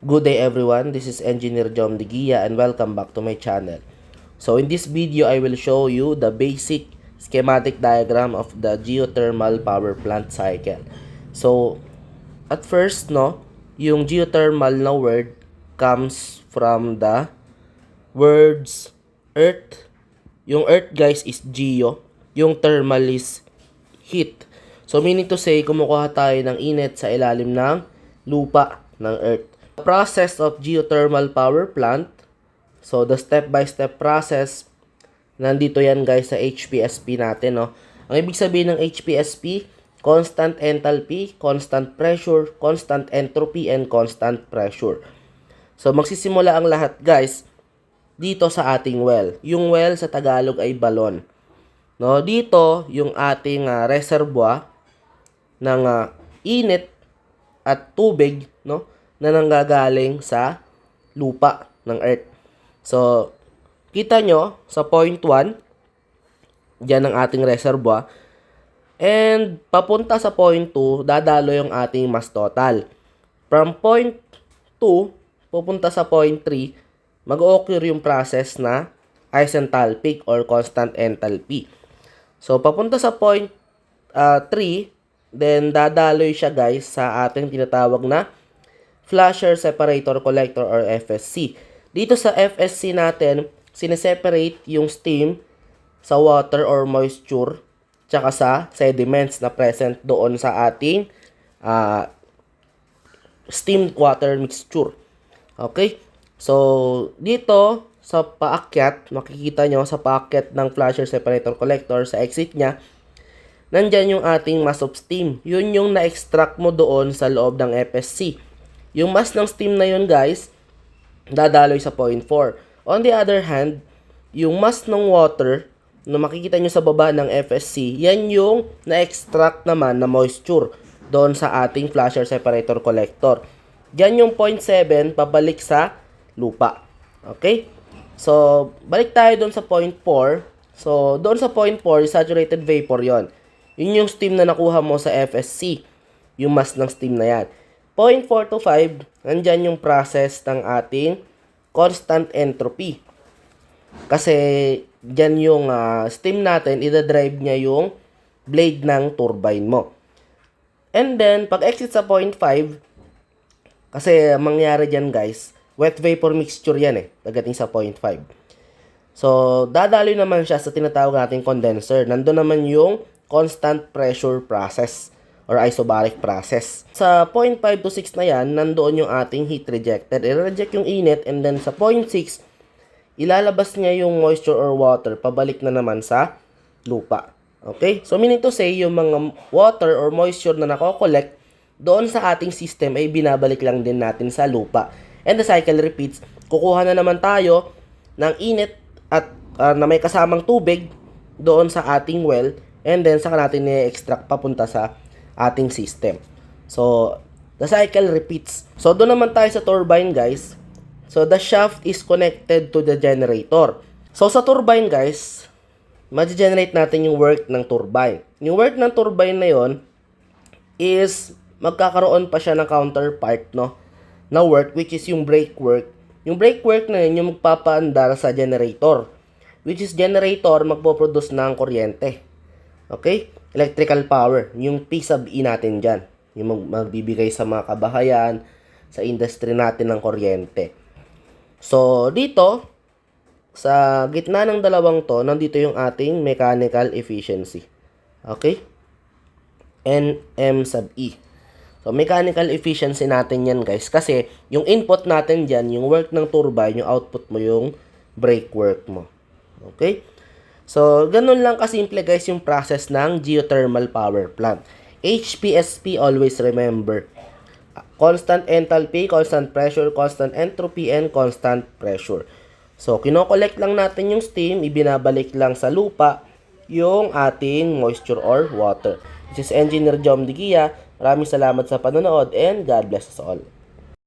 Good day everyone, this is Engineer Jom Digia and welcome back to my channel. So in this video, I will show you the basic schematic diagram of the geothermal power plant cycle. So at first, yung geothermal na word comes from the words earth. Yung earth guys is geo, yung thermal is heat. So meaning to say, kumukuha tayo ng init sa ilalim ng lupa ng earth. The process of geothermal power plant, so the step-by-step process, nandito yan guys sa HPSP natin. Ang ibig sabihin ng HPSP, constant enthalpy, constant pressure, constant entropy, and constant pressure. So magsisimula ang lahat guys dito sa ating well. Yung well sa Tagalog ay balon. Dito yung ating reservoir ng init at tubig, na nanggagaling sa lupa ng earth. So, kita nyo sa point 1, dyan ang ating reservoir. And papunta sa point 2, dadalo yung ating mass total. From point 2, pupunta sa point 3, mag-occur yung process na isenthalpic or constant enthalpy. So, papunta sa point 3, then dadaloy siya guys sa ating tinatawag na Flasher Separator Collector or FSC. Dito sa FSC natin, sineseparate yung steam sa water or moisture tsaka sa sediments na present doon sa ating steam water mixture. Okay? So, dito sa paakyat, makikita nyo sa paakyat ng Flasher Separator Collector sa exit niya, nandyan yung ating mass of steam. Yun yung na-extract mo doon sa loob ng FSC. Yung mass ng steam na yun guys, dadaloy sa point 4. On the other hand, yung mass ng water na makikita nyo sa baba ng FSC, yan yung na-extract naman na moisture doon sa ating Flasher Separator Collector. Yan yung point 7 pabalik sa lupa. Okay? So, balik tayo doon sa point 4. So, doon sa point 4, saturated vapor yon. Yun yung steam na nakuha mo sa FSC. Yung mass ng steam na yan. Point 4 to 5, nandyan yung process ng ating constant entropy. Kasi dyan yung steam natin, ida-drive niya yung blade ng turbine mo. And then, pag exit sa point 5, kasi mangyari dyan guys, wet vapor mixture yan pagdating sa point 5. So, dadaloy naman siya sa tinatawag nating condenser. Nandun naman yung constant pressure process or isobaric process. Sa point 5 to 6 na yan, nandoon yung ating heat rejected. I-reject yung init and then sa point 6, ilalabas niya yung moisture or water pabalik na naman sa lupa. Okay? So meaning to say, yung mga water or moisture na nako-collect doon sa ating system ay binabalik lang din natin sa lupa. And the cycle repeats. Kukuha na naman tayo ng init at na may kasamang tubig doon sa ating well and then saka natin i-extract papunta sa ating system. So, the cycle repeats. So, doon naman tayo sa turbine, guys. So, the shaft is connected to the generator. So, sa turbine, guys, ma-generate natin yung work ng turbine. Yung work ng turbine na yon is magkakaroon pa siya ng counterpart, na work, which is yung brake work. Yung brake work na yun, yung magpapaandar sa generator. Which is generator, magpo-produce ng kuryente. Okay? Electrical power, yung P sub E natin dyan. Yung magbibigay sa mga kabahayan, sa industry natin ng kuryente. So, dito, sa gitna ng dalawang to, nandito yung ating mechanical efficiency. Okay? NM sub E. So, mechanical efficiency natin yan guys. Kasi, yung input natin dyan, yung work ng turbine, yung output mo, yung brake work mo. Okay? So, ganun lang kasimple guys yung process ng geothermal power plant. HPSP, always remember. Constant enthalpy, constant pressure, constant entropy, and constant pressure. So, kinokollect lang natin yung steam, ibinabalik lang sa lupa yung ating moisture or water. This is Engineer Jom Digia. Maraming salamat sa panonood and God bless us all.